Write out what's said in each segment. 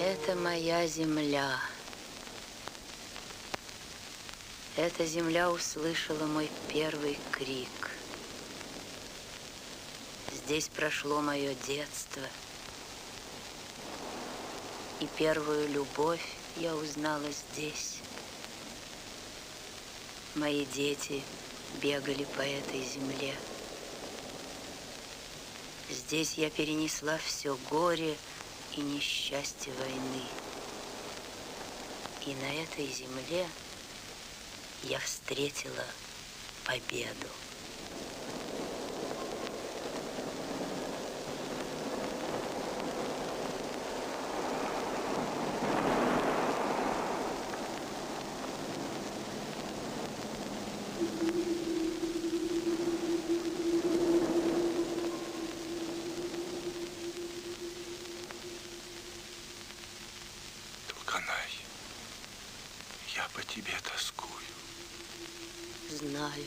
Это моя земля. Эта земля услышала мой первый крик. Здесь прошло мое детство. И первую любовь я узнала здесь. Мои дети бегали по этой земле. Здесь я перенесла все горе и несчастье войны. И на этой земле я встретила победу. Знаю.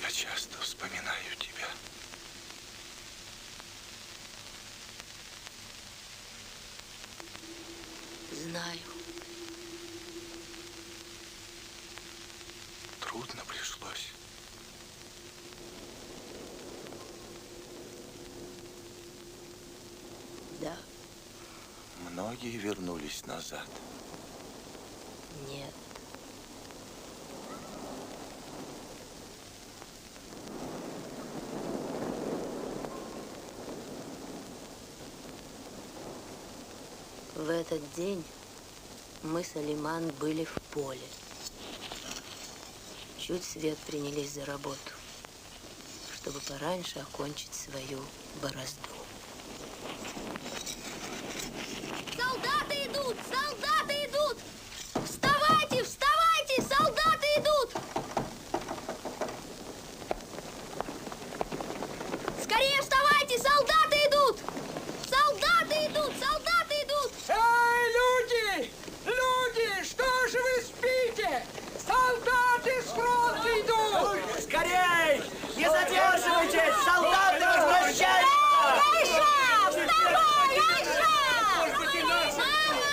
Я часто вспоминаю тебя. Знаю. Трудно пришлось. Да. Многие вернулись назад. Нет. В этот день мы с Алиман были в поле. Чуть свет принялись за работу, чтобы пораньше окончить свою борозду. Солдаты идут! Солдаты идут! Вставайте! Вставайте! Солдаты идут! Скорее вставайте! Солдаты идут! Солдаты идут! Солдаты идут! Эй, люди! Люди! Что же вы спите? Солдаты с фронта идут! Скорей! Не задерживайтесь! Солдаты возвращаются! Айша! Вставай, Айша! Мама!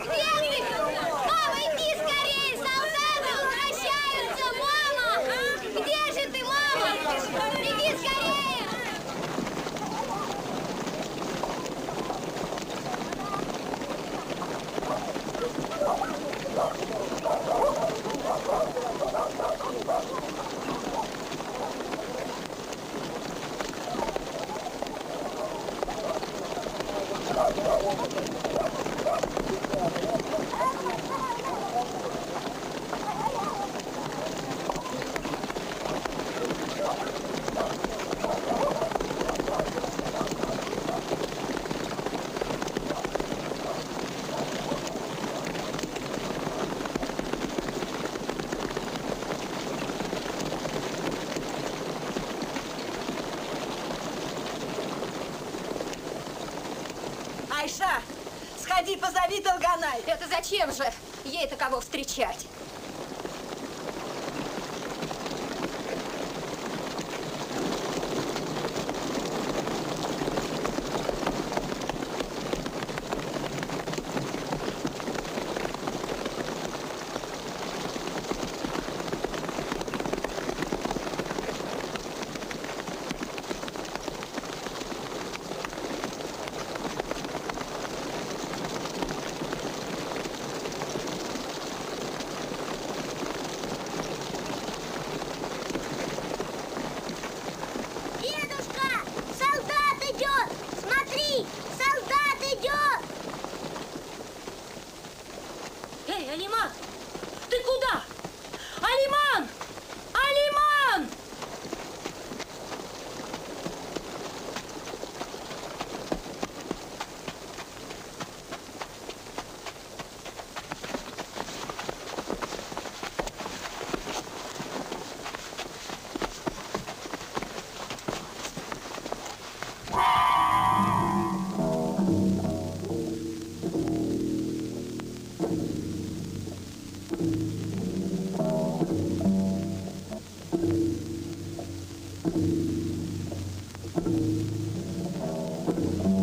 Где ты? Мама, иди скорее! Солдаты возвращаются! Мама! Где же ты, мама? Иди скорее! Айша, сходи, позови Долганай. Это зачем же? Ей-то кого встречать? Алиман! Ты куда? Алиман! Алиман! Thank you.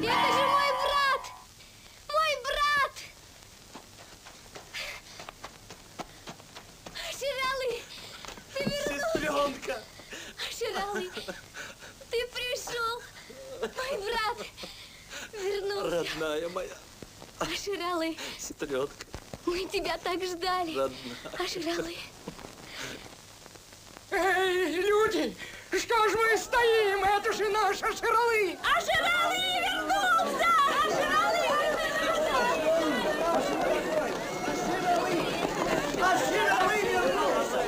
Это же мой брат! Мой брат! Ширалы, ты вернулся! Сестренка! Ширалы, ты пришел! Мой брат вернулся! Родная моя Ширалы, сестренка. мы тебя так ждали! Родная. Ширалы, Эй, люди, что ж мы стоим? Это же наши Ширалы! Ширалы вернулся! Ширалы вернулся!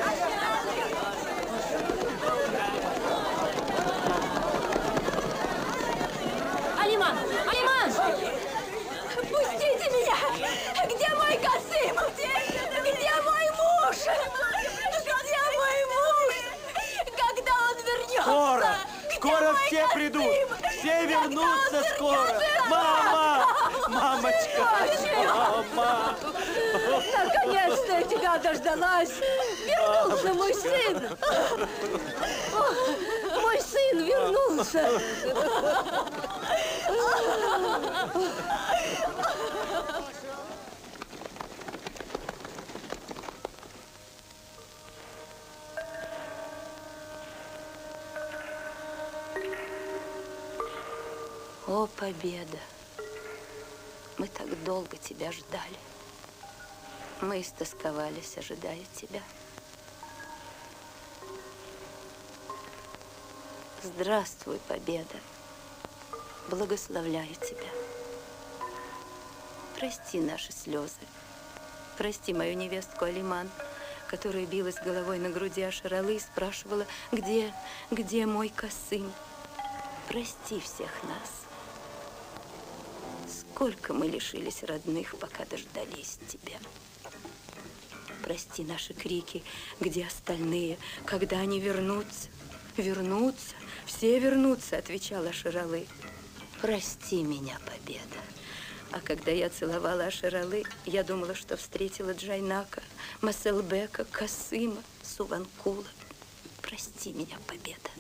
Алиман! Алиман! Пустите меня! Где мой Касым? Где мой муж? Где мой муж? Когда он вернется? Скоро! Где Скоро мой все Касым? придут! Все Когда он вернутся скоро! вернется? Мама! Мамочка! Мама! Наконец-то я тебя дождалась! Вернулся мой сын! Мой сын вернулся! О, победа! Мы так долго тебя ждали. Мы истосковались, ожидая тебя. Здравствуй, победа! Благословляю тебя. Прости наши слезы. Прости мою невестку Алиман, которая билась головой на груди Аширалы и спрашивала, где мой Касым? Прости всех нас. Сколько мы лишились родных, пока дождались тебя. Прости наши крики, где остальные, когда они вернутся. Вернутся, все вернутся, отвечала Аширалы. Прости меня, победа. А когда я целовала Аширалы, я думала, что встретила Джайнака, Маселбека, Касыма, Суванкула. Прости меня, победа.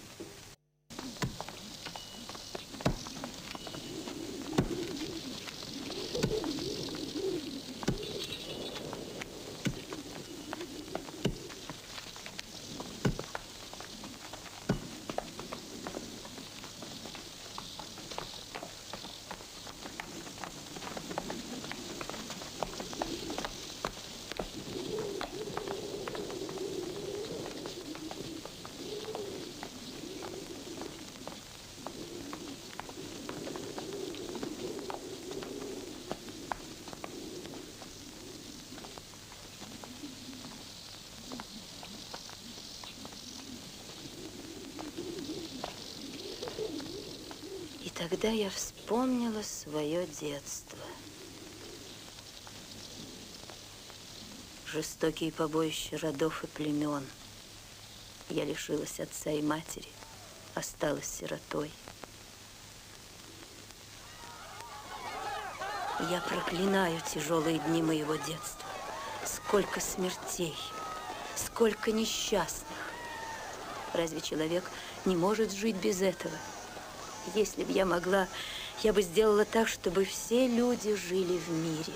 Тогда я вспомнила свое детство. Жестокие побоища родов и племен. Я лишилась отца и матери, осталась сиротой. Я проклинаю тяжелые дни моего детства. Сколько смертей, сколько несчастных. Разве человек не может жить без этого? Если бы я могла, я бы сделала так, чтобы все люди жили в мире.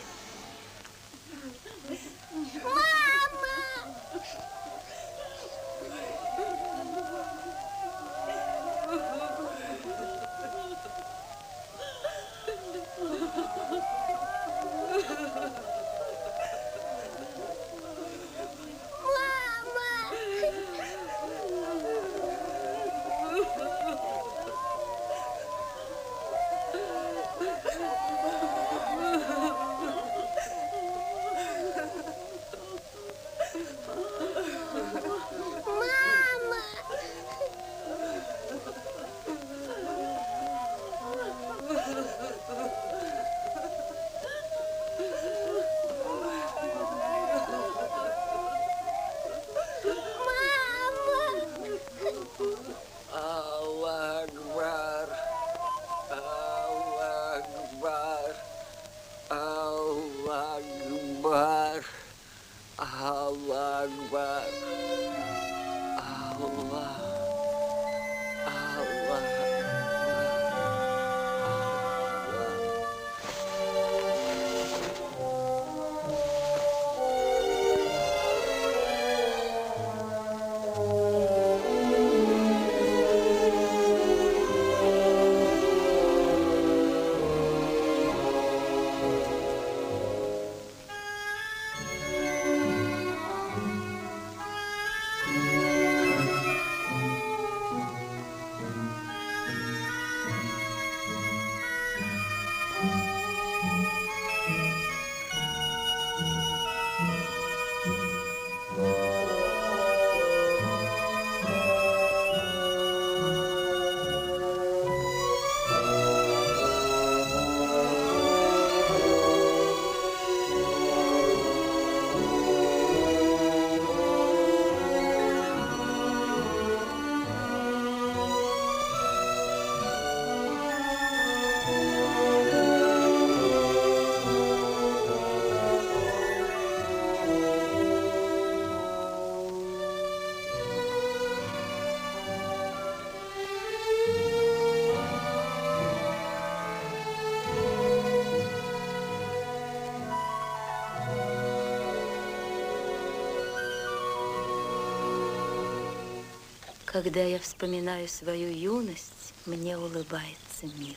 Когда я вспоминаю свою юность, мне улыбается мир.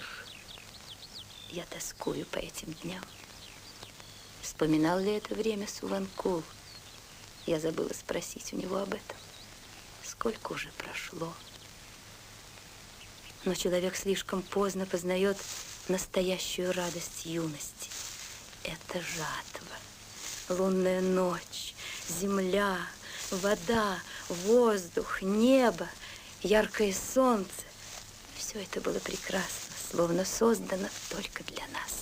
Я тоскую по этим дням. Вспоминал ли это время Суванкул? Я забыла спросить у него об этом. Сколько уже прошло? Но человек слишком поздно познает настоящую радость юности. Это жатва, лунная ночь, земля, вода, воздух, небо, яркое солнце. Все это было прекрасно, словно создано только для нас.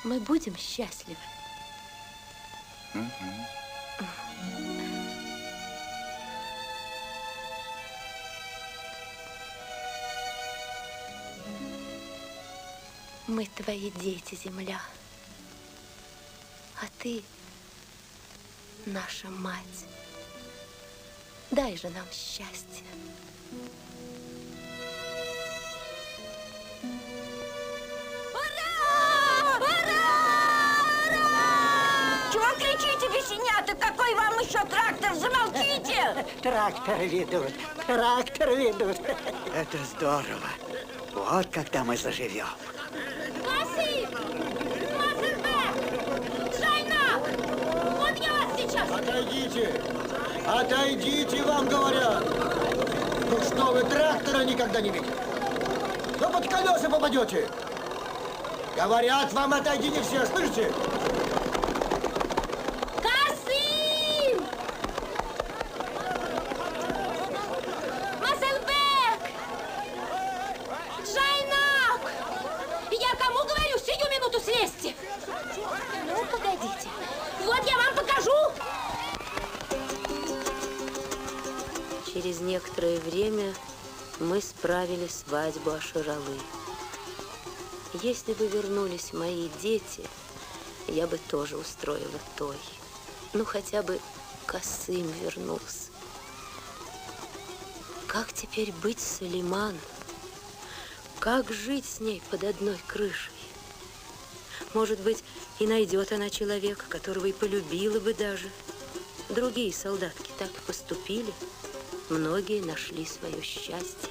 Мы будем счастливы. Мы твои дети, земля, а ты наша мать. Дай же нам счастье. Чего кричите, бесенята? Какой вам еще трактор? Замолчите! Трактор ведут, трактор ведут. Это здорово. Вот когда мы заживем. Касым! Мазербек! Жайна! Вот я вас сейчас! Отойдите! Отойдите, вам говорят! Ну что вы, трактора никогда не видели? Ну под колеса попадете! Говорят, вам отойдите все, слышите? Касым! Мазербек! Жайна! Я кому говорю, сию минуту слезьте! Ну, погодите. Вот я вам покажу! Через некоторое время мы справили свадьбу Аширалы. Если бы вернулись мои дети, я бы тоже устроила той. Ну, хотя бы Касым вернулся. Как теперь быть с Алиман? Как жить с ней под одной крышей? Может быть, и найдет она человека, которого и полюбила бы даже. Другие солдатки так и поступили. Многие нашли свое счастье.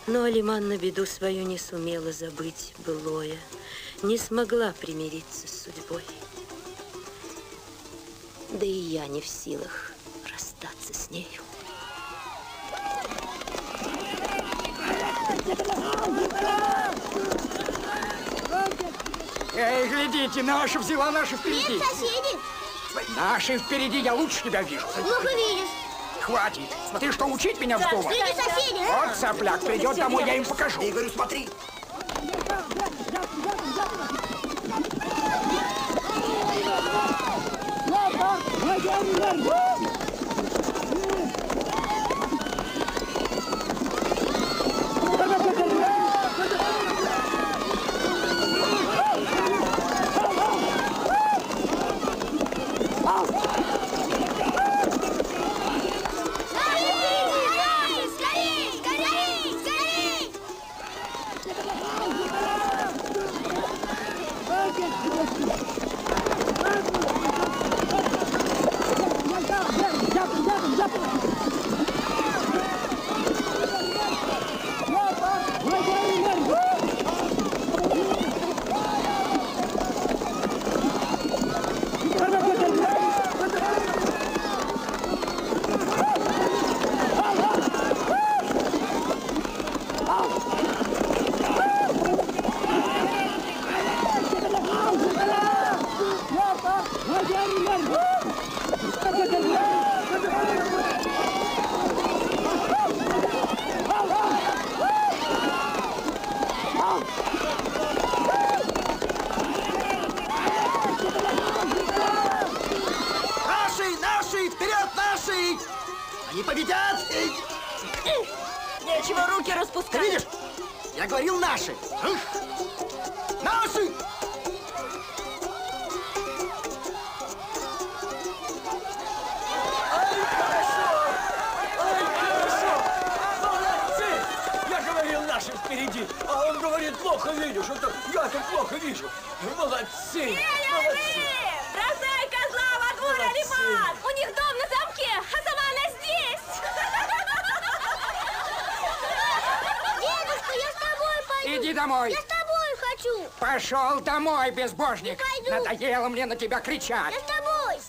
Но Алиман на беду свою не сумела забыть былое, не смогла примириться с судьбой. Да и я не в силах расстаться с нею. Эй, глядите, наша взяла, наша впереди. Нет, соседи! Наши впереди, я лучше тебя вижу. Плохо видишь. Хватит. Смотри, что учить меня вздумал. Видишь, соседи! Вот сопляк придет домой, я им покажу. Я говорю, смотри. Скорей, скорей, скорей! Скорей! Руки Ты распускай. видишь? Я говорил наши. Наши! Молодцы! Я говорил, наши впереди, а он говорит, плохо видишь. Я-то плохо вижу. Молодцы! Молодцы! Бросай козла во двор, Алиман! У них дом на замке, а сама она здесь! Дедушка, я с тобой пойду. Иди домой! Я с тобой хочу. Пошел домой, безбожник! Не пойду. Надоело мне на тебя кричать! Я с тобой.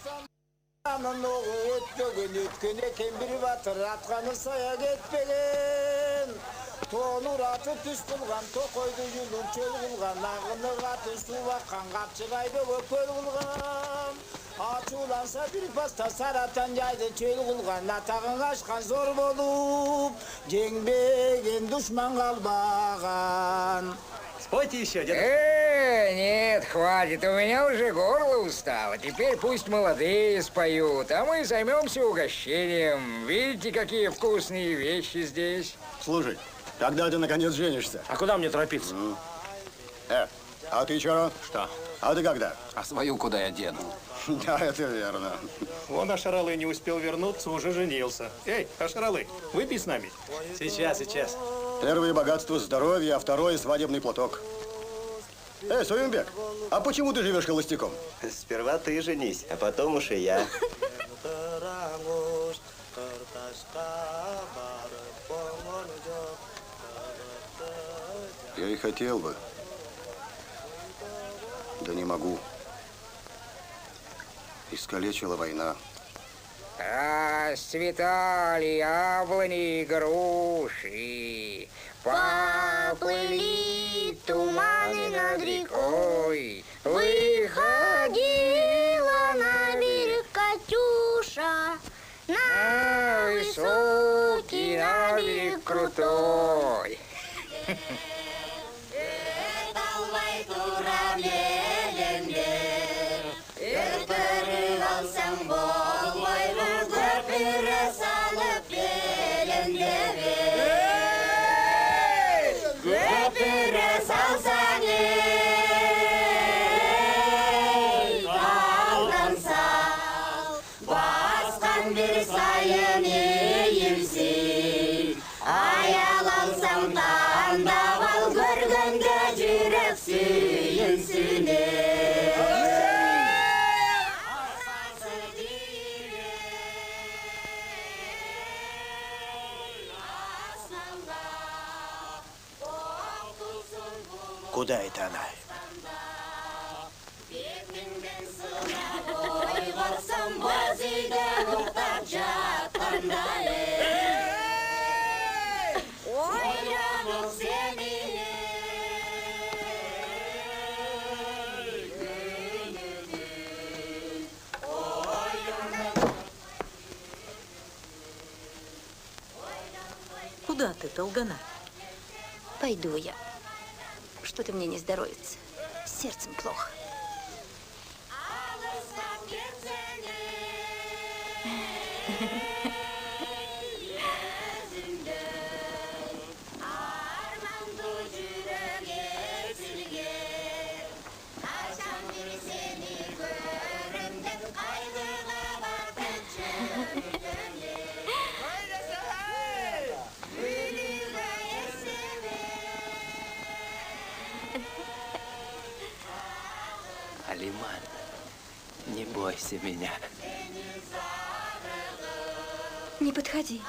Tonur atıp düş bulgan, tokoydu yülür çöl bulgan, ağını atı su vakkan, kapçıgaydı öpöl bulgan. Açulansa bir pasta saratan yaydı çöl bulgan, atağın aşkan zor bolup, jengбеген düşman kalbagan. Спойте еще, дед. Нет, хватит, у меня уже горло устало. Теперь пусть молодые споют, а мы займемся угощением. Видите, какие вкусные вещи здесь? Слушай, когда ты наконец женишься? А куда мне торопиться? А ты чё? Что? А ты когда? А свою куда я дену? Да, это верно. Вон Ашаралы не успел вернуться, уже женился. Эй, Ашаралы, выпей с нами. Сейчас, сейчас. Первое богатство здоровье, а второе свадебный платок. Союмбек, а почему ты живешь холостяком? Сперва ты женись, а потом уж и я. Я и хотел бы. Да не могу. Искалечила война. Расцветали яблони и груши, поплыли туманы над рекой, Выходила на берег Катюша, на высокий, на берег крутой. Куда это она? Куда ты, Толгана? Пойду я. Что-то мне не здоровится. С сердцем плохо. Алиман, не бойся меня. Не подходи.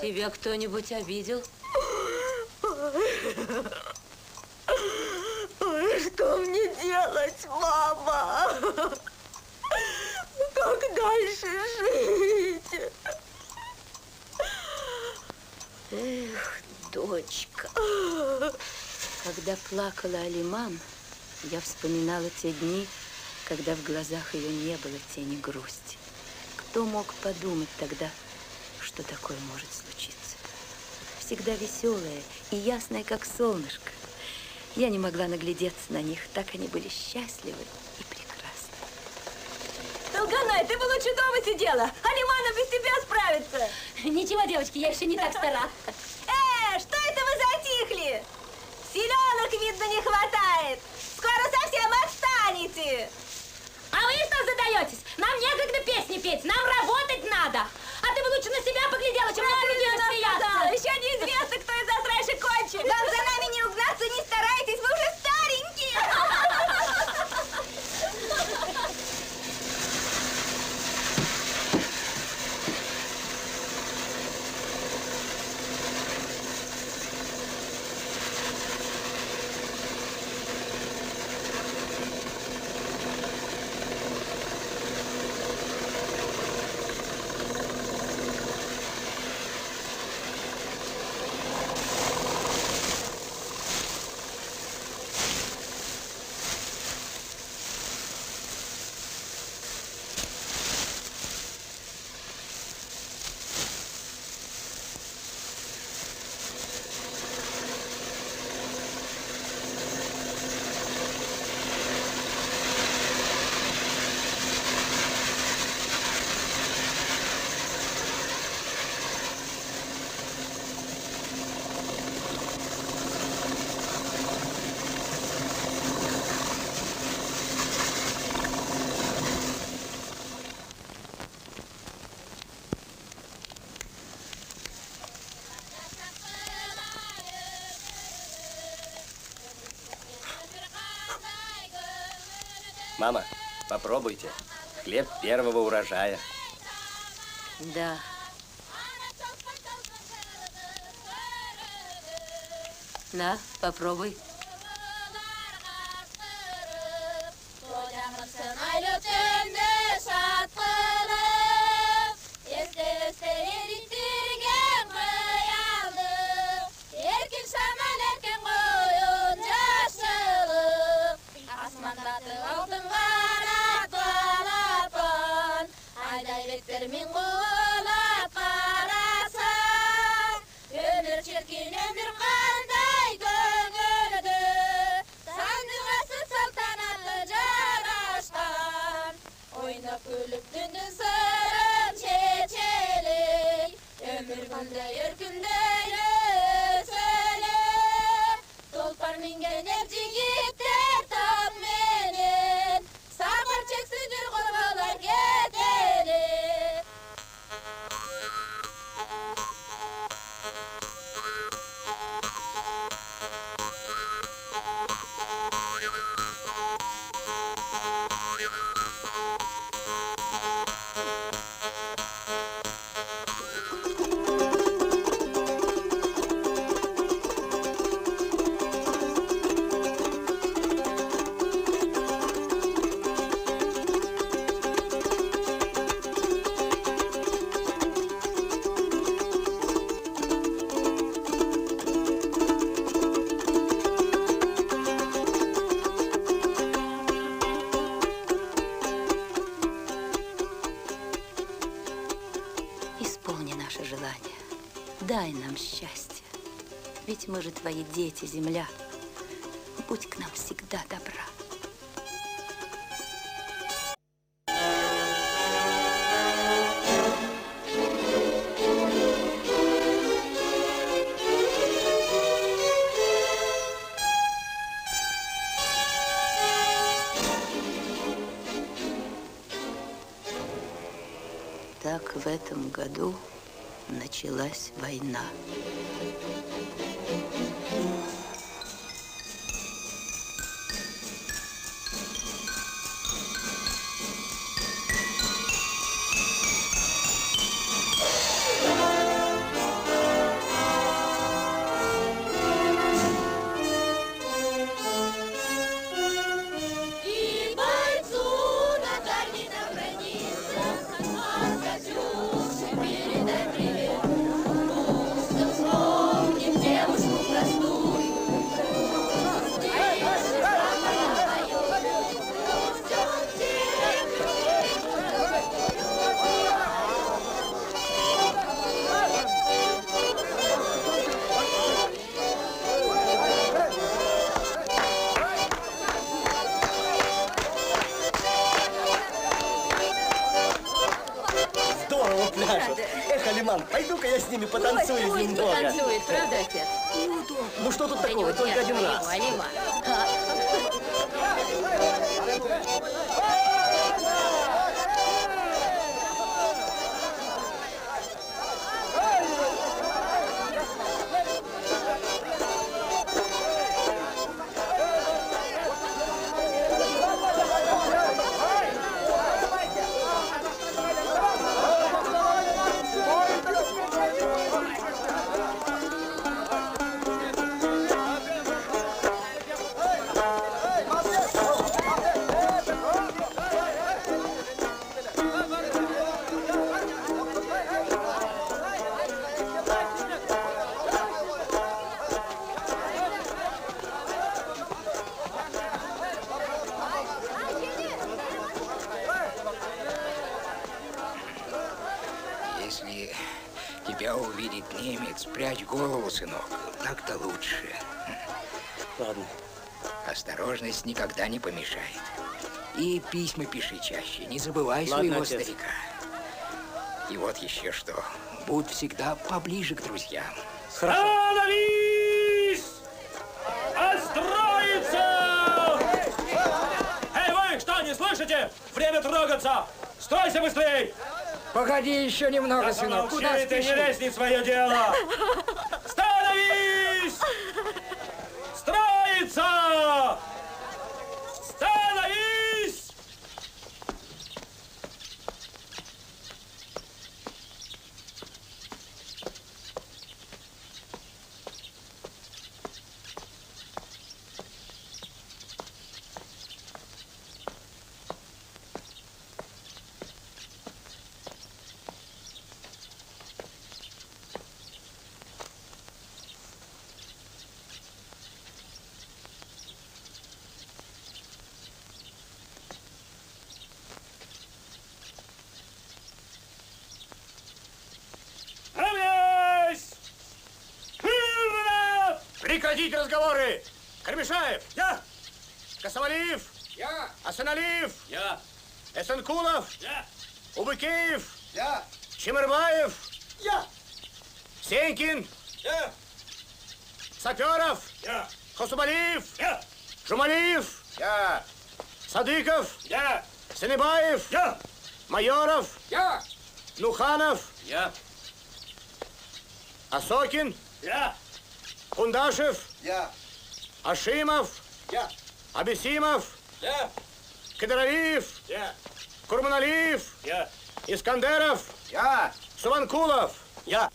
Тебя кто-нибудь обидел? Что мне делать, мама? Как дальше жить? Эх, дочка. Когда плакала Алиман, я вспоминала те дни, когда в глазах ее не было тени грусти. Кто мог подумать тогда, что такое может случиться? Всегда веселая и ясная, как солнышко. Я не могла наглядеться на них, так они были счастливы и прекрасны. Долгонай, ты бы лучше дома сидела. Алимана без тебя справится. Ничего, девочки, я еще не так стара. Что это вы затихли? Селенок, видно, не хватает. Скоро совсем отстанете. А вы что задаетесь? Нам некогда песни петь, нам работать надо. А ты бы лучше на себя поглядела, чем на других смеяться. Еще неизвестно, кто из нас раньше кончит. Вам за нами не угнаться, не старайтесь, вы уже старенькие. Мама, попробуйте. Хлеб первого урожая. Да. На, попробуй. Дай нам счастье, ведь мы же твои дети, земля. Будь к нам всегда добра. Так в этом году началась война. Oh мам, пойду-ка я с ними потанцую немного. Танцует, правда, отец? Ну что тут такого, только один раз. Если тебя увидит немец, спрячь голову, сынок. Так-то лучше. Ладно. Осторожность никогда не помешает. И письма пиши чаще. Не забывай Ладно, своего отец. старика. И вот еще что. Будь всегда поближе к друзьям. Остановись! Отстроиться! Эй, вы, что, не слышите? Время трогаться! Стройся быстрей! Погоди еще немного, сынок. Куда Ты не спешишь? лезь не в свое дело! Становись! Строиться! Становись! Равняйсь! Вперед! Прекратить разговоры! Кармишаев! Я! Косовалиев! Я! Асаналиев! Я! Эсенкулов! Я! Убыкеев! Я! Чемербаев! Я! Сенькин! Я! Саперов! Я! Хосубалиев! Я! Жумалиев! Я! Садыков! Я! Сенебаев! Я! Майоров! Я! Нуханов! Я! Осокин! Я! Кундашев! Я! Ашимов! Я! Абисимов! Я! Кедровиев! Я! Курманалиев! Я! Искандеров! Я! Суванкулов! Я!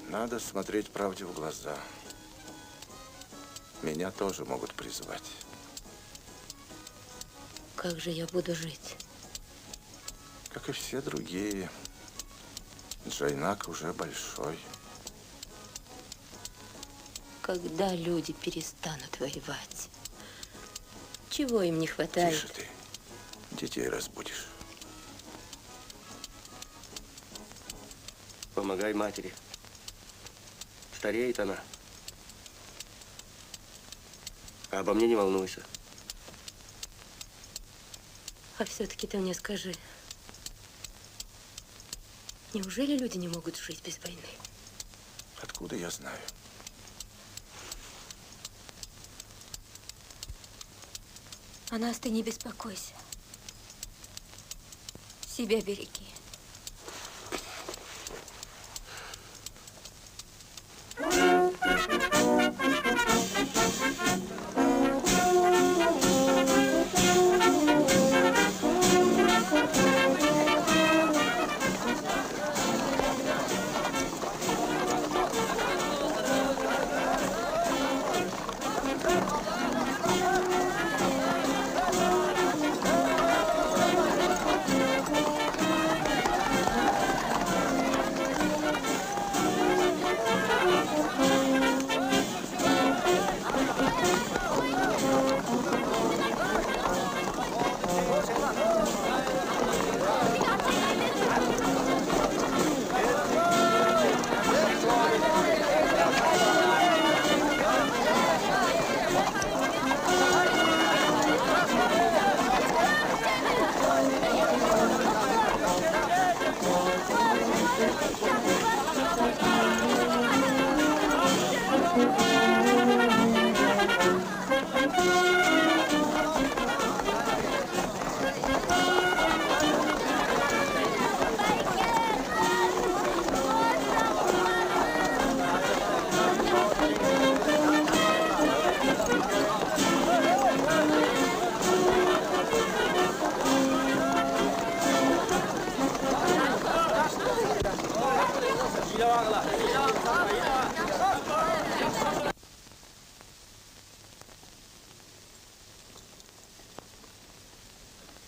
Надо смотреть правде в глаза. Меня тоже могут призвать. Как же я буду жить? Как и все другие. Джайнак уже большой. Когда люди перестанут воевать? Чего им не хватает? Тише ты. Детей разбудишь. Помогай матери. Стареет она. А обо мне не волнуйся. А все-таки ты мне скажи, неужели люди не могут жить без войны? Откуда я знаю? О нас ты не беспокойся. Себя береги.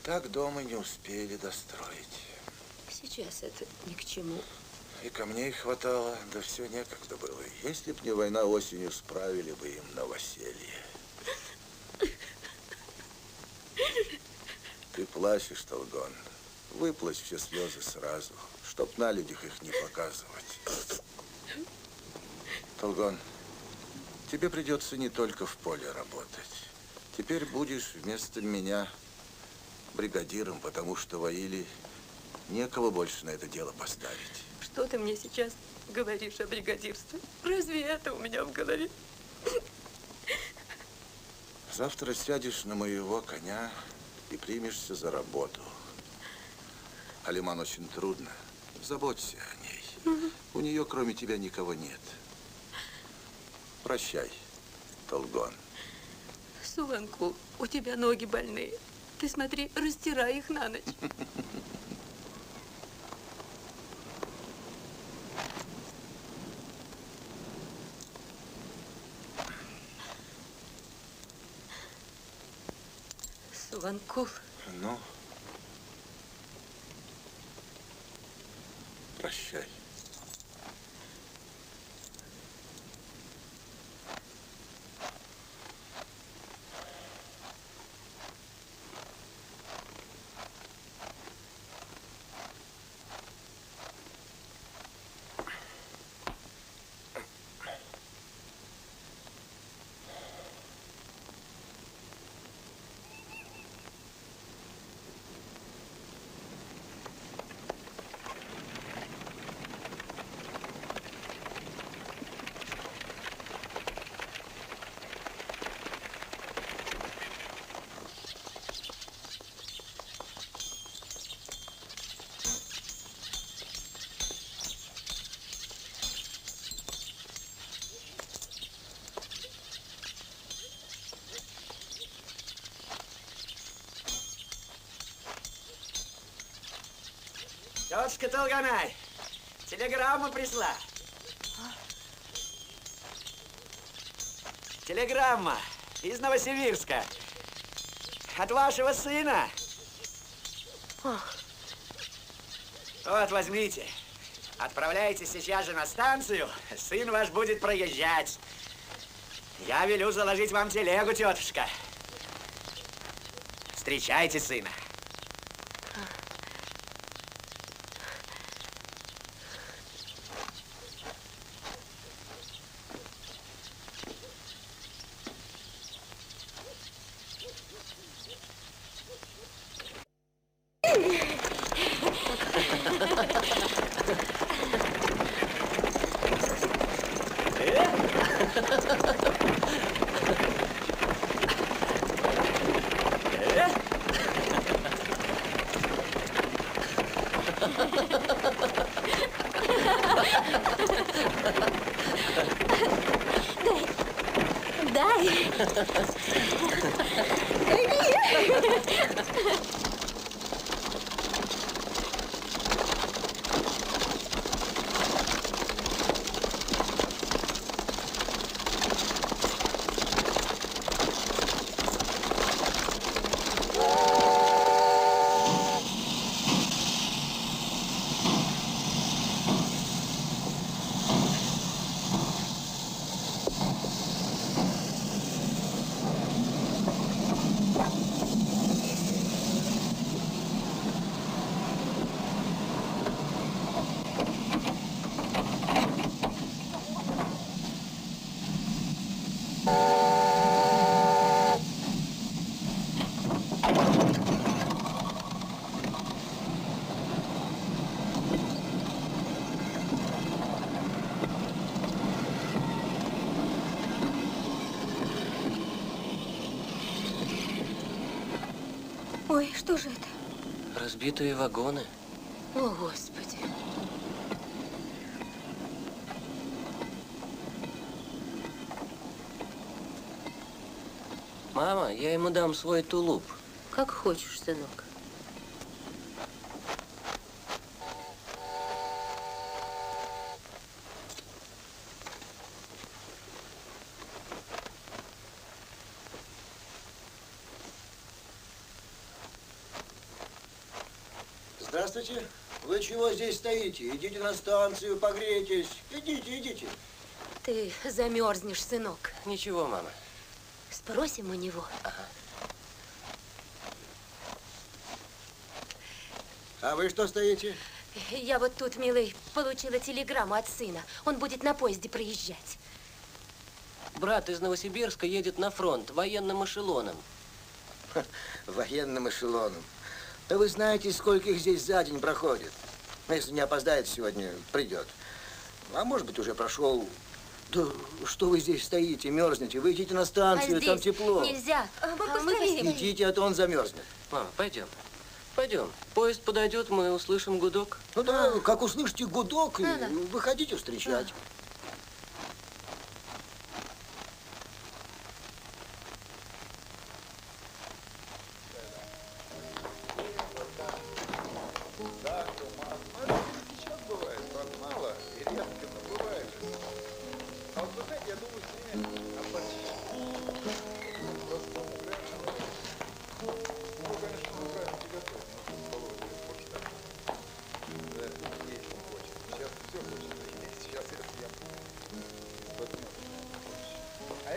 Так дом и не успели достроить. Сейчас это ни к чему. И камней хватало, да все некогда было. Если б не война, осенью справили бы им новоселье. Ты плачешь, Толгон. Выплачь все слезы сразу, чтоб на людях их не показывать. Толгон, тебе придется не только в поле работать. Теперь будешь вместо меня бригадиром, потому что в Аиле некого больше на это дело поставить. Что ты мне сейчас говоришь о бригадирстве? Разве это у меня в голове? Завтра сядешь на моего коня и примешься за работу. Алиман очень трудно. Заботься о ней. У нее, кроме тебя, никого нет. Прощай, Толгон. Суланкул, у тебя ноги больные. Ты смотри, растирай их на ночь. Суланкул. Ну, прощай. Тетушка Толганай, телеграмма пришла. Телеграмма из Новосибирска. От вашего сына. Вот, возьмите. Отправляйтесь сейчас же на станцию. Сын ваш будет проезжать. Я велю заложить вам телегу, тетушка. Встречайте сына. Дай. Ой, что же это? Разбитые вагоны. О, Господи. Мама, я ему дам свой тулуп. Как хочешь, сынок. Здравствуйте. Вы чего здесь стоите? Идите на станцию, погрейтесь. Идите, идите. Ты замерзнешь, сынок. Ничего, мама. Спросим у него. Ага. А вы что стоите? Я вот тут, милый, получила телеграмму от сына. Он будет на поезде проезжать. Брат из Новосибирска едет на фронт военным эшелоном. Военным эшелоном. Да вы знаете, сколько их здесь за день проходит. Но если не опоздает сегодня, придет. А может быть, уже прошел. Да что вы здесь стоите, мерзнете? Вы идите на станцию, там тепло. Нельзя. Идите, а то он замерзнет. Мама, пойдем. Пойдем. Поезд подойдет, мы услышим гудок. Ну да, как услышите гудок, выходите встречать.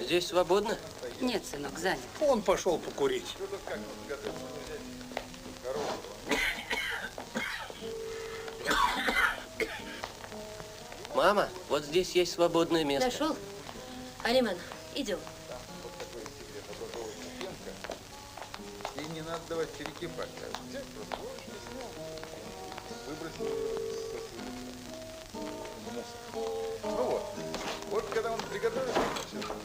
Здесь свободно? Нет, сынок, занят. Он пошел покурить. Мама, вот здесь есть свободное место. Нашел? Алиман, идем. И не надо давать перекипать. Взять просто ложечку снял, выбросил Ну вот. Вот когда он приготовится,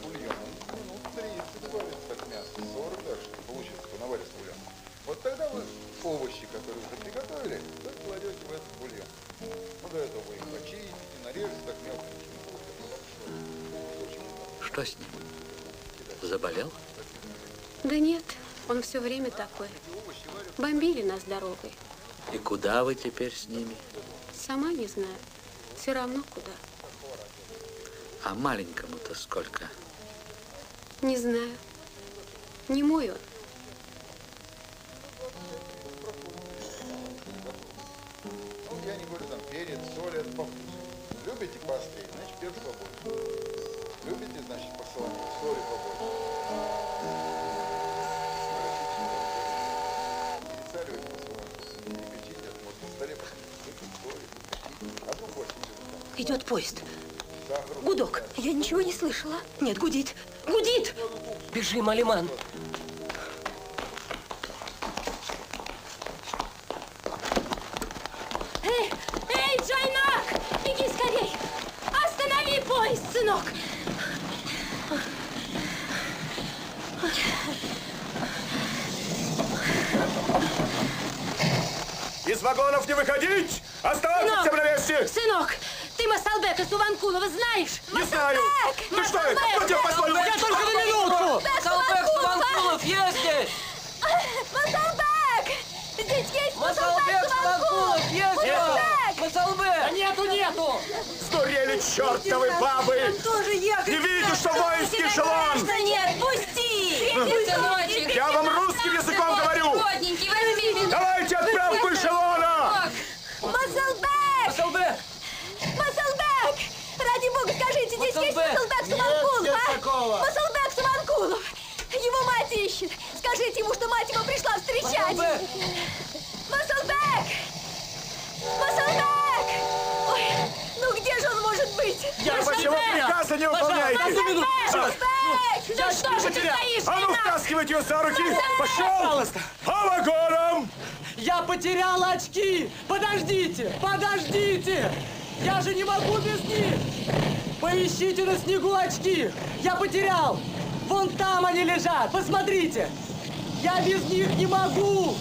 бульон, минут 30 варится так мясо, 40 даже, получится, наварится бульон. Вот тогда вы овощи, которые уже приготовили, вы кладете в этот бульон. Ну, до этого вы их почистите, нарежете так мелко. Что с ним? Заболел? Да нет, он все время такой. Бомбили нас дорогой. И куда вы теперь с ними? Сама не знаю. Все равно куда. А маленькому-то сколько? Не знаю. Не мой он. Ну, я не говорю там перец, соль, это по вкусу. Любите поострее, значит перец побольше. Любите, значит, посолонее, соли побольше. Перецаривайте по своему вкусу. Не печите, может на столе посмотрите, соли, печите. Одну больше. Идет поезд. Гудок. Я ничего не слышала. Нет, гудит. Гудит! Бежим, Алиман. Эй, Джайнак! Беги скорей! Останови поезд, сынок! Из вагонов не выходить! Оставаться всем на месте! Сынок, ты Масалбека Суванкулова знаешь? Не знаю! Ты что это? Кто тебе позволил? Я только на минутку! Масалбек Суванкулов есть здесь! Масалбек! Здесь есть Масалбек Суванкулов есть здесь! Масалбек! Да нету! Сдурели чертовы бабы! Не видите, что воинский эшелон? Нет, пусти! Сыночек! Я вам русским языком говорю! Давайте отправку эшелона! Масалбек! Масалбек! Масалбек! Ради бога, скажите, здесь есть Масалбек Суванкулов, а? Масалбек Суванкулов! Его мать ищет! Скажите ему, что мать его пришла встречать! Масалбек! Масалбек! Ой, ну где же он может быть? Почему приказа не выполняете? Масалбек! Да что же ты стоишь? А ну втаскивайте ее за руки! Пошел! Пожалуйста! По вагонам! Я потерял очки! Подождите! Подождите! Я же не могу без них! Поищите на снегу очки! Я потерял! Вон там они лежат! Посмотрите! Я без них не могу!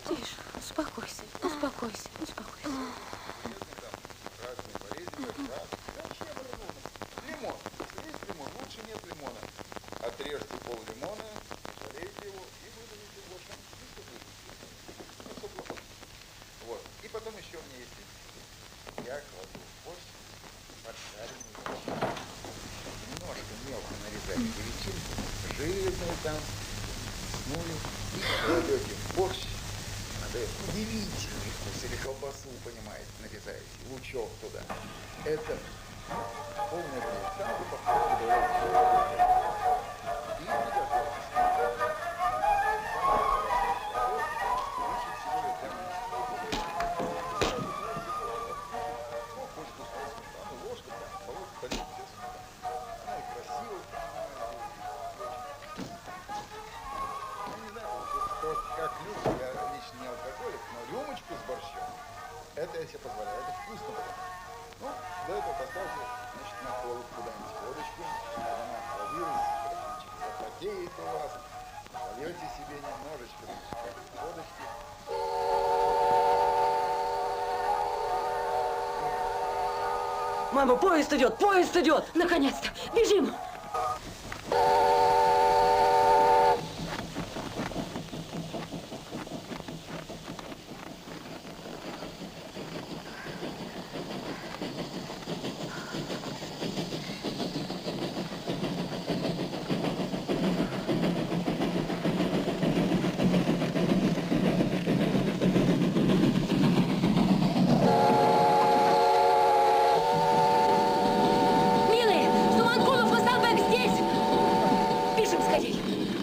Тише, успокойся, успокойся, успокойся. Лимон. Есть лимон, лучше нет лимона. Отрежьте пол лимона, залейте его и выдавите в лошадь. Вот. И потом еще у меня есть. Я кладу в борщ поджаренную жили мы там, снули, и кладете борщ. Надо удивительный вкус, или колбасу, понимаете, нарезаете, лучок туда. Это полный бред. Там вы попробуйте, и не готовьтесь. Это я себе позволяю, это вкусно было. Ну, до этого поставьте, значит, на холод куда-нибудь водочку, чтобы она охладилась, красивчик запотеет у вас, нальете себе немножечко водочки. Мама, поезд идет, поезд идет! Наконец-то! Бежим!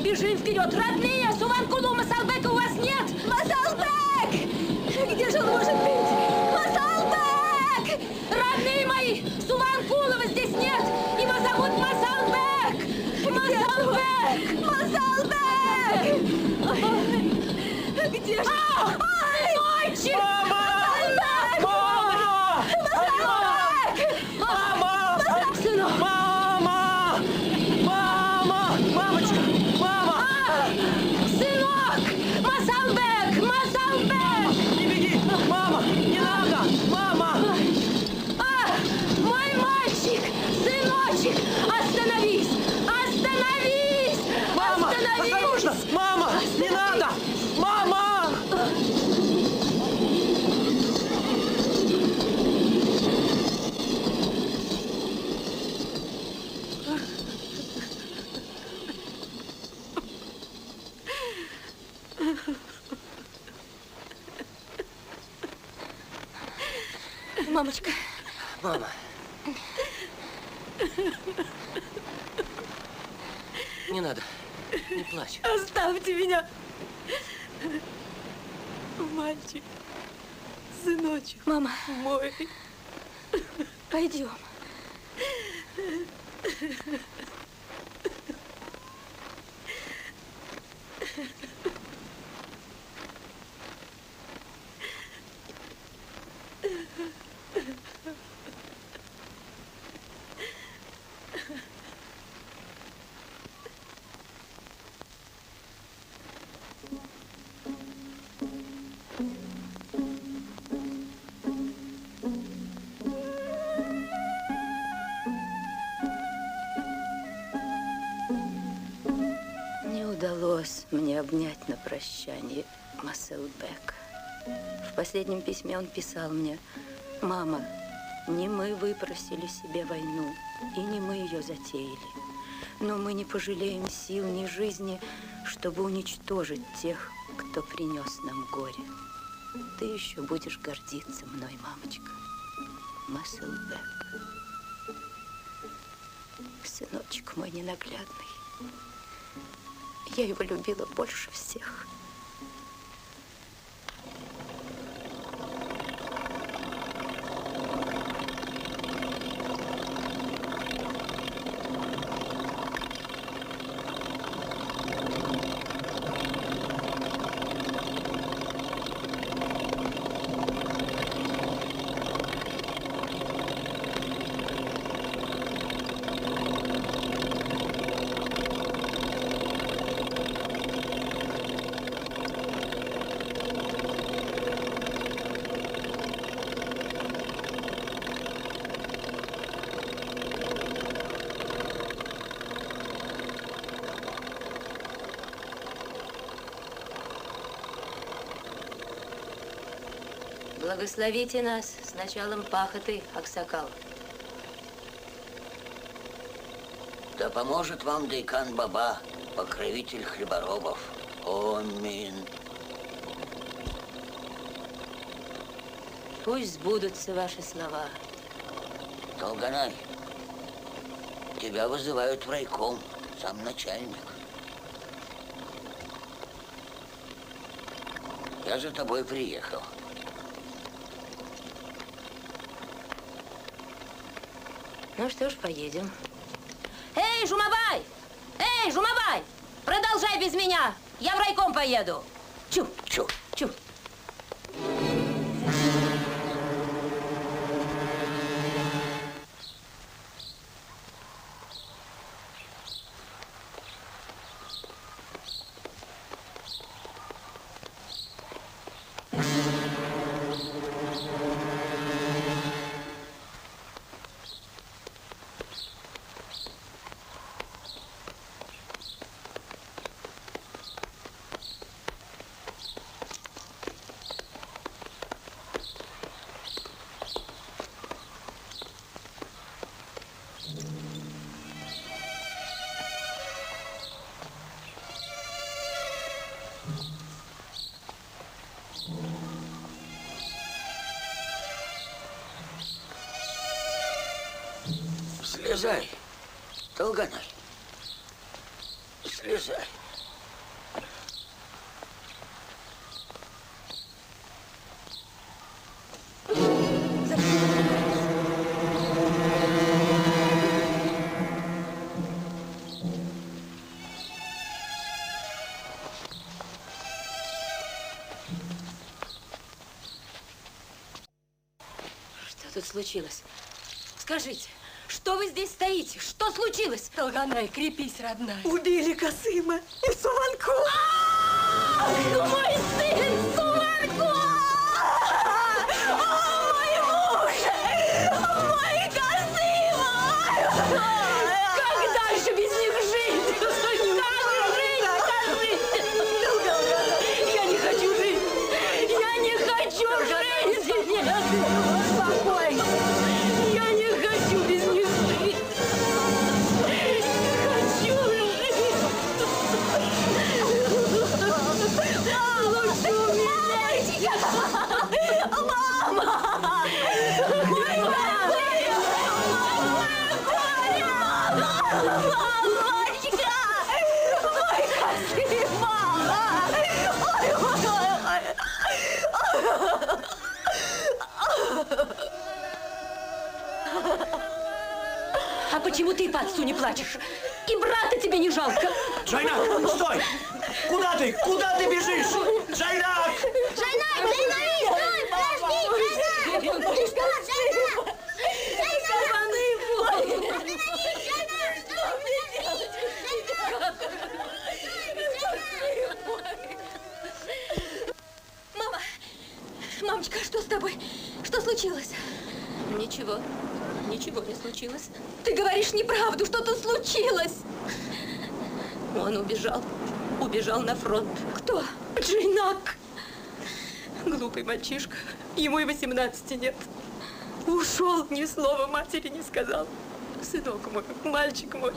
Бежим вперед! Родные! Суванкулу, Масалбека у вас нет! Масалбек! Где же он может быть? Масалбек! Родные мои! Суванкулова здесь нет! Его зовут Масалбек! Масалбек! Масалбек! Где же? Сыночек! Мама! Масалбек! Мама! Сынок! Мама! Мама! Мамочка! Мама! Сынок! Масалбек! Масалбек! Не беги! Мама! Не надо! Мама! Мой мальчик! Сыночек! Остановись! Остановись! Мама! Остановись! Осторожно! Мама! Не надо! Мама! Мамочка. Мама. Не надо. Не плачь. Оставьте меня. Мальчик. Сыночек. Мама. Мой. Пойдем. Не удалось мне обнять на прощание Масалбека. В последнем письме он писал мне: «Мама, не мы выпросили себе войну, и не мы ее затеяли, но мы не пожалеем сил ни жизни, чтобы уничтожить тех, кто принес нам горе. Ты еще будешь гордиться мной, мамочка. Масалбек, сыночек мой ненаглядный. Я его любила больше всех». Благословите нас с началом пахоты, Аксакал. Да поможет вам Дейкан Баба, покровитель хлеборобов. Аминь. Пусть сбудутся ваши слова. Долганай, тебя вызывают в райком, сам начальник. Я за тобой приехал. Ну что ж, поедем. Эй, Жумабай! Эй, Жумабай! Продолжай без меня! Я в райком поеду! Чу! Чу! Чу! Слезай, Долганай. Слезай. Что тут случилось? Скажите, что вы здесь стоите? Что случилось? Долганай, крепись, родная. Убили Касыма и Суванку. Мой сын, Суванку! Мой муж! Мой Касым! Как дальше без них жить? Как жить? Я не хочу жить! Я не хочу жить! Нет, успокойся! Я не хочу без них жить! Хочу жить! Лучше умереть! Мама! Мой мамочка! Мой Касым, мама! А почему ты по отцу не плачешь? И брата тебе не жалко? Джайнак, стой! Куда ты? Куда ты бежишь? Джайнак! Джайнак, стой! Подожди, Джайнак! Мама! Мамочка, что с тобой? Что случилось? Ничего. Ничего не случилось. Ты говоришь неправду, что-то случилось. Он убежал. Убежал на фронт. Кто? Джайнак. Глупый мальчишка. Ему и 18 нет. Ушел, ни слова матери не сказал. Сынок мой, мальчик мой,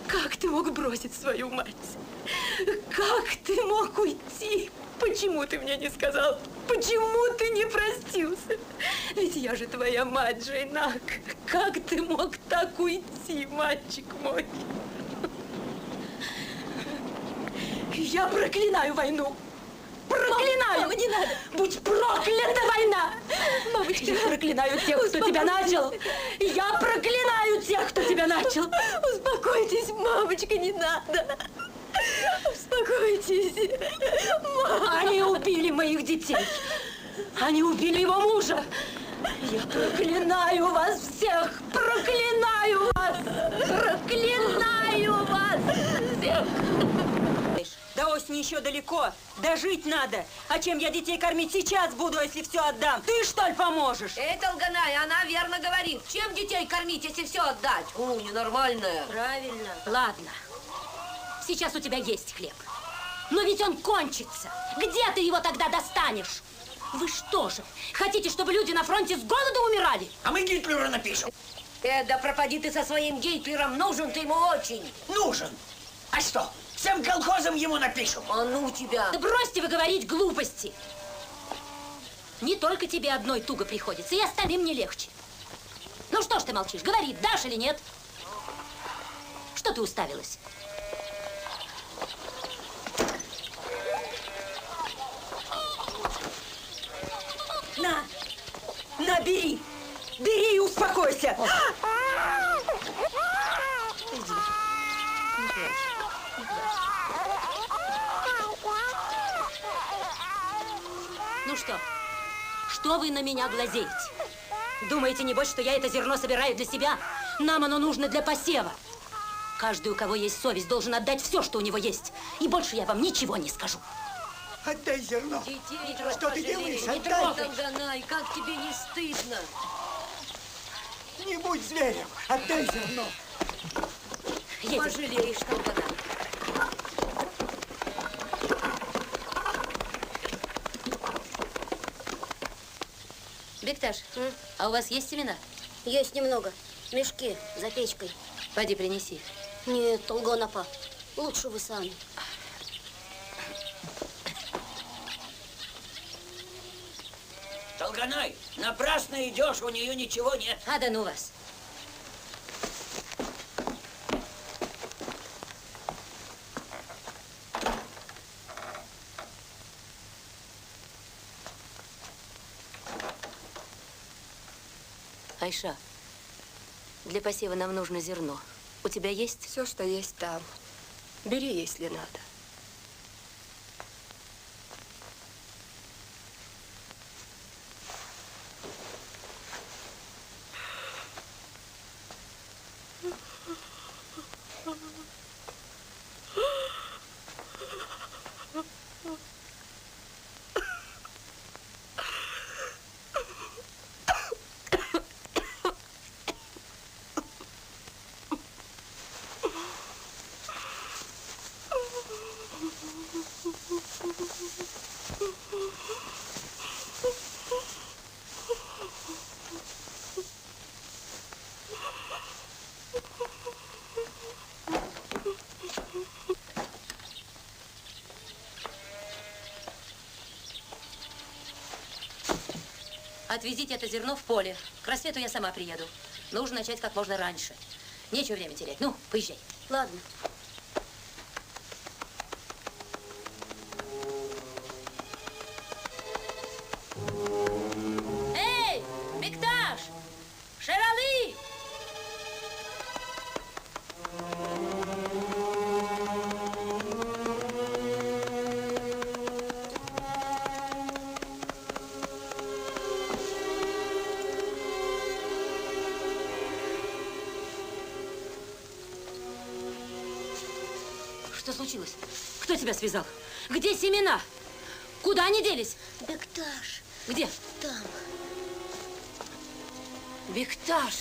как ты мог бросить свою мать? Как ты мог уйти? Почему ты мне не сказал? Почему ты не простился? Ведь я же твоя мать, Джайнак. Как ты мог так уйти, мальчик мой? Я проклинаю войну. Проклинаю! Мама, не надо! Будь проклята война! Мамочка, я проклинаю тех, кто тебя начал! Я проклинаю тех, кто тебя начал! Успокойтесь, мамочка, не надо! Успокойтесь! Мама. Они убили моих детей! Они убили его мужа! Я проклинаю вас всех! Проклинаю вас! Проклинаю вас всех! До осени еще далеко. Дожить надо. А чем я детей кормить сейчас буду, если все отдам? Ты, что ли, поможешь? Эй, Долганай, она верно говорит. Чем детей кормить, если все отдать? Ненормальная. Правильно. Ладно. Сейчас у тебя есть хлеб. Но ведь он кончится. Где ты его тогда достанешь? Вы что же, хотите, чтобы люди на фронте с голоду умирали? А мы Гитлера напишем. Да пропади ты со своим Гитлером. Нужен ты ему очень. Нужен. А что? Всем колхозам ему напишем. А ну тебя. Да бросьте вы говорить глупости. Не только тебе одной туго приходится, и остальным не легче. Ну что ж ты молчишь? Говори, дашь или нет? Что ты уставилась? На, бери. Бери и успокойся. Иди. Ну что? Что вы на меня глазеете? Думаете, небось, что я это зерно собираю для себя? Нам оно нужно для посева. Каждый, у кого есть совесть, должен отдать все, что у него есть. И больше я вам ничего не скажу. Отдай зерно. Детей что ты делаешь? Не Отдай. Толганай, как тебе не стыдно? Не будь зверем. Отдай зерно. Едем. Пожалеешь, Толганай. Бекташ, а у вас есть семена? Есть немного. Мешки за печкой. Пойди принеси. Нет, Толган апа. Лучше вы сами. Толганай, напрасно идешь, у нее ничего нет. А да ну вас. Айша, для посева нам нужно зерно. У тебя есть? Все, что есть там. Бери, если надо. Отвезите это зерно в поле. К рассвету я сама приеду. Нужно начать как можно раньше. Нечего время терять. Ну, поезжай. Ладно. Эй, Бекташ! Шералы! Что случилось? Кто тебя связал? Где семена? Куда они делись? Бекташ. Где? Там. Бекташ!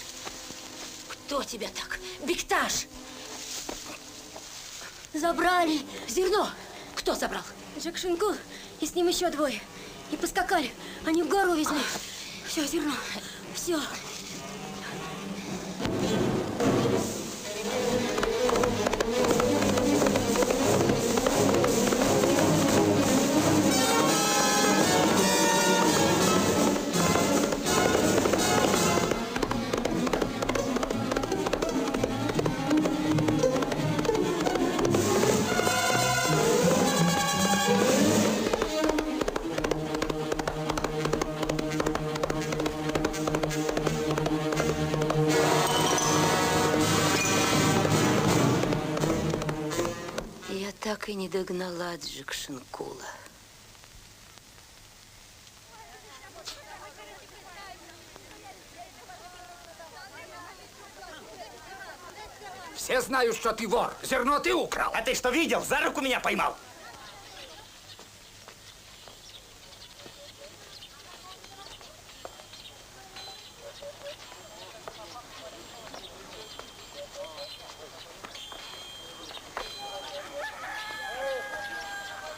Кто тебя так? Бекташ! Забрали. Зерно! Кто забрал? Джек Шинкул и с ним еще двое. И поскакали. Они в гору везли. Все, зерно. Все. Так и не догнала Джек Шинкула. Все знают, что ты вор. Зерно ты украл. А ты что, видел? За руку меня поймал.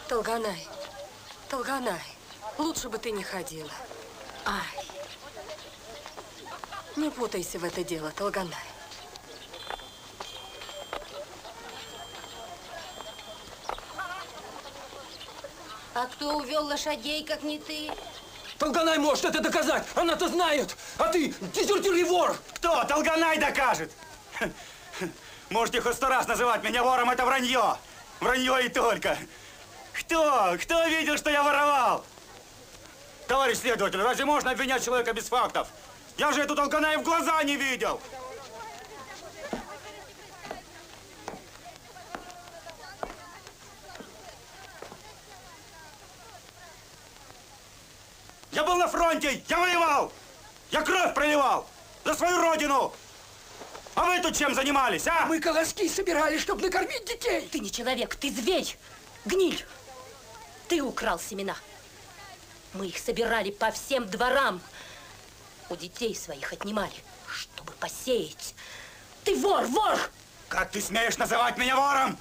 Толганай, Толганай, лучше бы ты не ходила. Ай, не путайся в это дело, Толганай. А кто увел лошадей, как не ты? Толганай может это доказать. Она-то знает. А ты дезертир и вор. Кто? Толганай докажет. Можете хоть 100 раз называть меня вором, это вранье. Вранье и только. Кто? Кто видел, что я воровал? Товарищ следователь, разве можно обвинять человека без фактов? Я же эту Толганай в глаза не видел. Я был на фронте, я воевал, я кровь проливал за свою родину. А вы тут чем занимались, а? Мы колоски собирали, чтобы накормить детей. Ты не человек, ты зверь, гниль. Ты украл семена. Мы их собирали по всем дворам. У детей своих отнимали, чтобы посеять. Ты вор, вор! Как ты смеешь называть меня вором?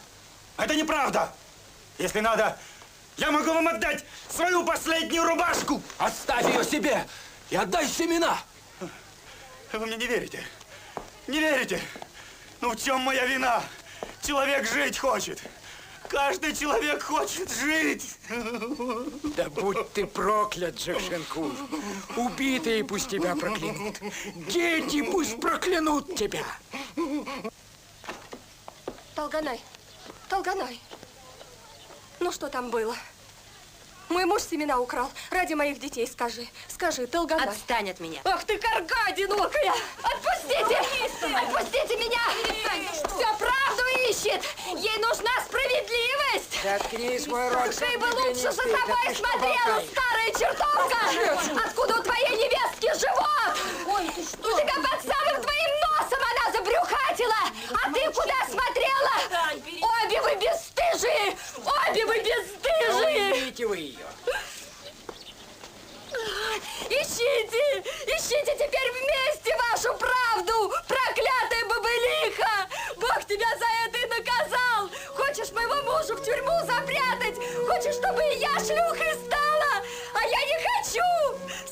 Это неправда. Если надо, я могу вам отдать свою последнюю рубашку. Оставь ее себе и отдай семена. Вы мне не верите? Не верите? Ну в чем моя вина? Человек жить хочет. Каждый человек хочет жить. Да будь ты проклят, Джекшенкур. Убитые пусть тебя проклянут. Дети пусть проклянут тебя. Толганай, Толганай. Ну что там было? Мой муж семена украл. Ради моих детей скажи. Скажи, Толганай. Отстань от меня. Ах ты, карга одинокая! Отпустите! Отпустите меня! Все правду ищет! Ей нужна справедливость! Заткнись, мой рот. Ты бы лучше за собой смотрела, старая чертовка! Откуда у твоей невестки живот? Ой, ты что? У тебя под самым твоим носом она забрюхатила! А ты куда смотрела? Обе вы бесстыжие! Обе вы бесстыжие! Убейте вы ее. Ищите! Ищите теперь вместе вашу правду! Проклятая бобылиха! Бог тебя за это и наказал! Хочешь моего мужа в тюрьму запрятать? Хочешь, чтобы и я шлюхой стала? А я не хочу!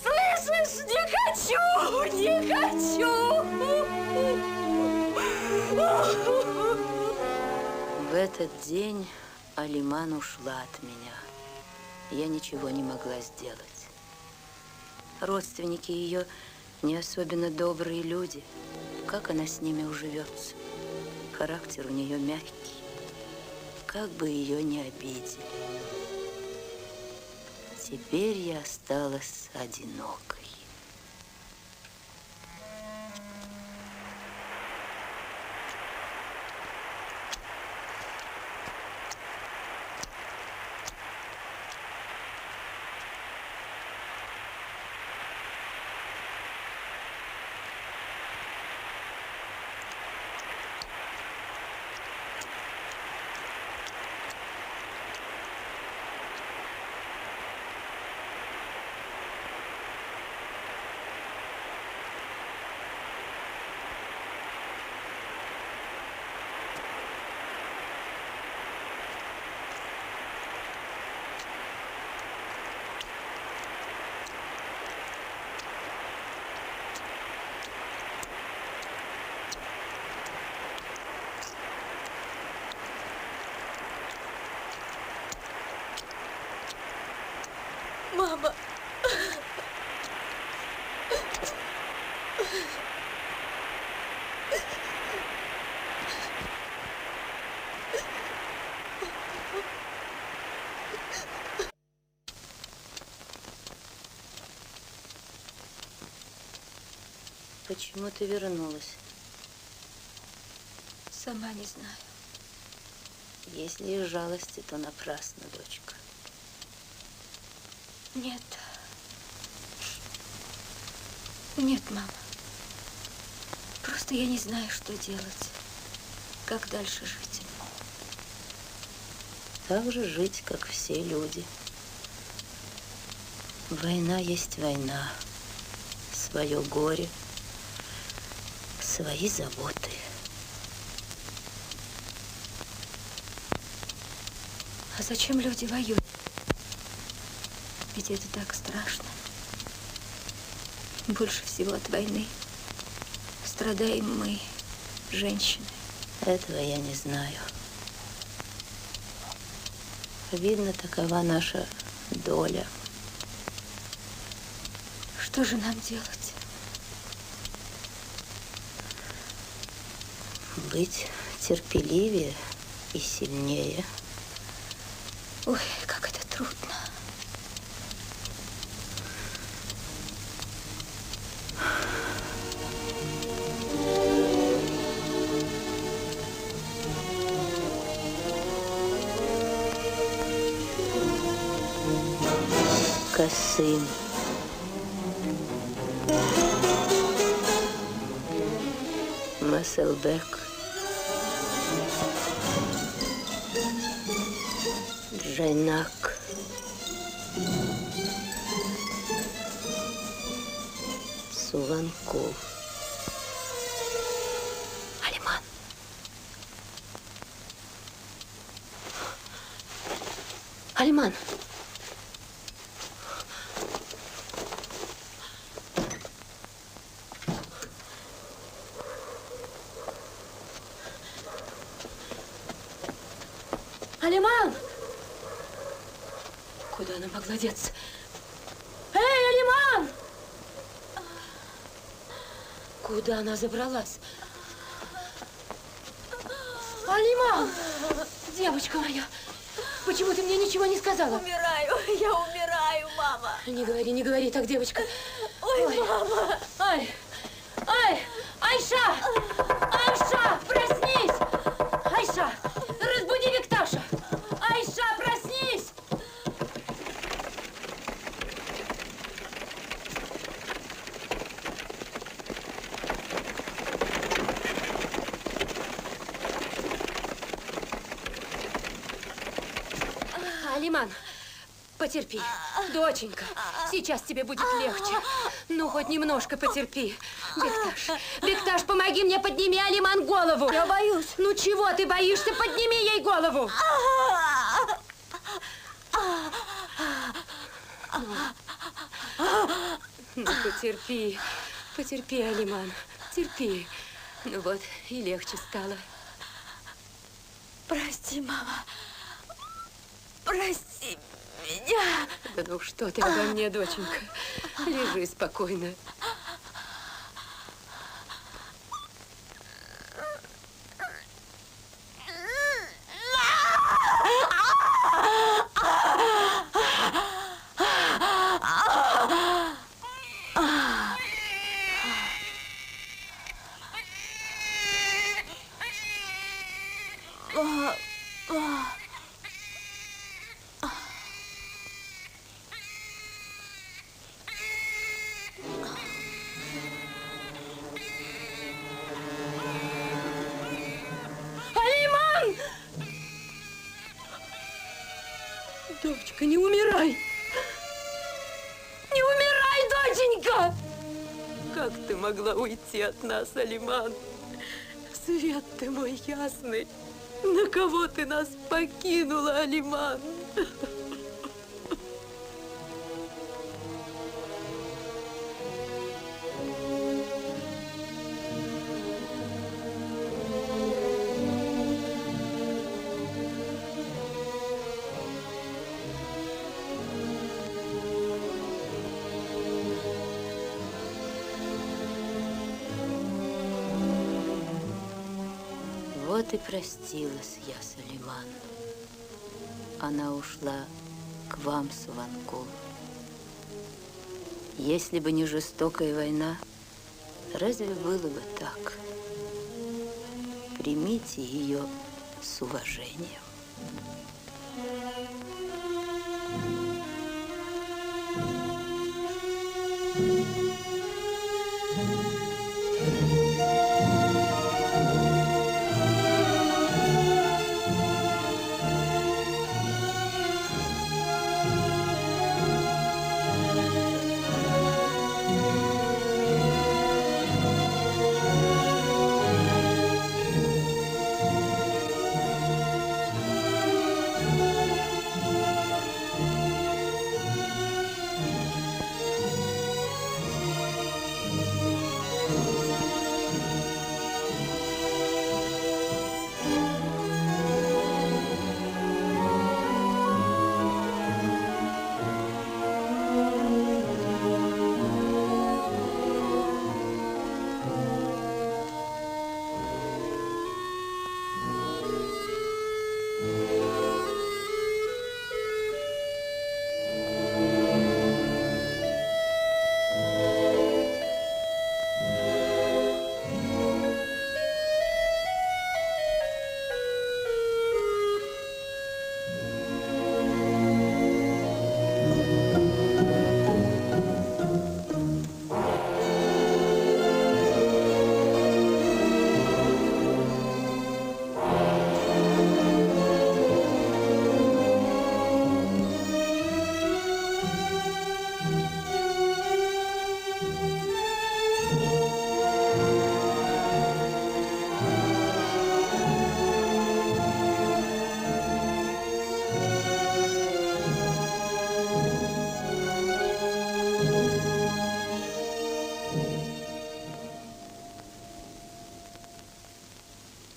Слышишь? Не хочу! Не хочу! В этот день Алиман ушла от меня. Я ничего не могла сделать. Родственники ее не особенно добрые люди. Как она с ними уживется? Характер у нее мягкий. Как бы ее не обидели. Теперь я осталась одинокой. Мама! Почему ты вернулась? Сама не знаю. Если из жалости, то напрасно, дочка. Нет. Нет, мама. Просто я не знаю, что делать. Как дальше жить. Так же жить, как все люди. Война есть война. Свое горе, свои заботы. А зачем люди воюют? Ведь это так страшно. Больше всего от войны страдаем мы, женщины. Этого я не знаю. Видно, такова наша доля. Что же нам делать? Быть терпеливее и сильнее. Ой, как это трудно. Касым. Маселбек. Джайнак. Суванкул. Алиман. Алиман. Алиман! Куда она могла деться? Эй, Алиман! Куда она забралась? Алиман! Девочка моя, почему ты мне ничего не сказала? Умираю, я умираю, мама. Не говори так, девочка. Ой, мама. Ай, ай, Айша! Айша, проснись! Айша, разбуди Викташа! Айша, проснись! Алиман, потерпи. Доченька, сейчас тебе будет легче. Ну, хоть немножко потерпи. Бекташ, Бекташ, помоги мне, подними Алиман голову. Я боюсь. Ну, чего ты боишься? Подними ей голову. Ну, потерпи, потерпи, Алиман, терпи. Ну вот, и легче стало. Прости, мама. Прости меня. Да ну что ты обо мне, доченька? Лежи спокойно. Дочка, не умирай! Не умирай, доченька! Как ты могла уйти от нас, Алиман? Свет ты мой ясный! На кого ты нас покинула, Алиман? Вот и простилась я с Алиман. Она ушла к вам, Суванкул. Если бы не жестокая война, разве было бы так? Примите ее с уважением.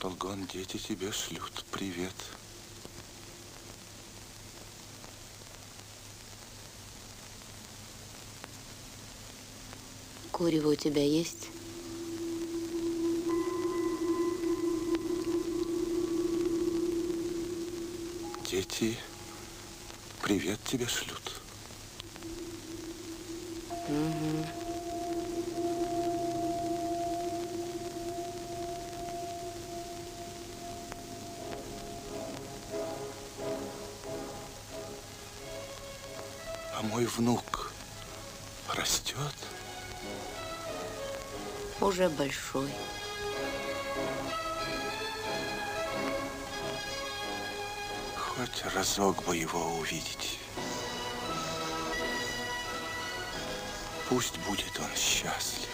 Толгон, дети тебе шлют привет. Курево у тебя есть? Дети привет тебе шлют. Угу. А мой внук растет? Уже большой. Хоть разок бы его увидеть. Пусть будет он счастлив.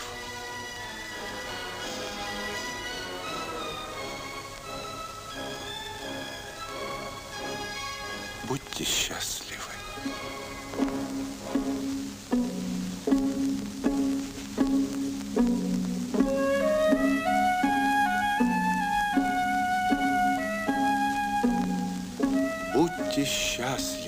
Будьте счастливы. Будьте счастливы.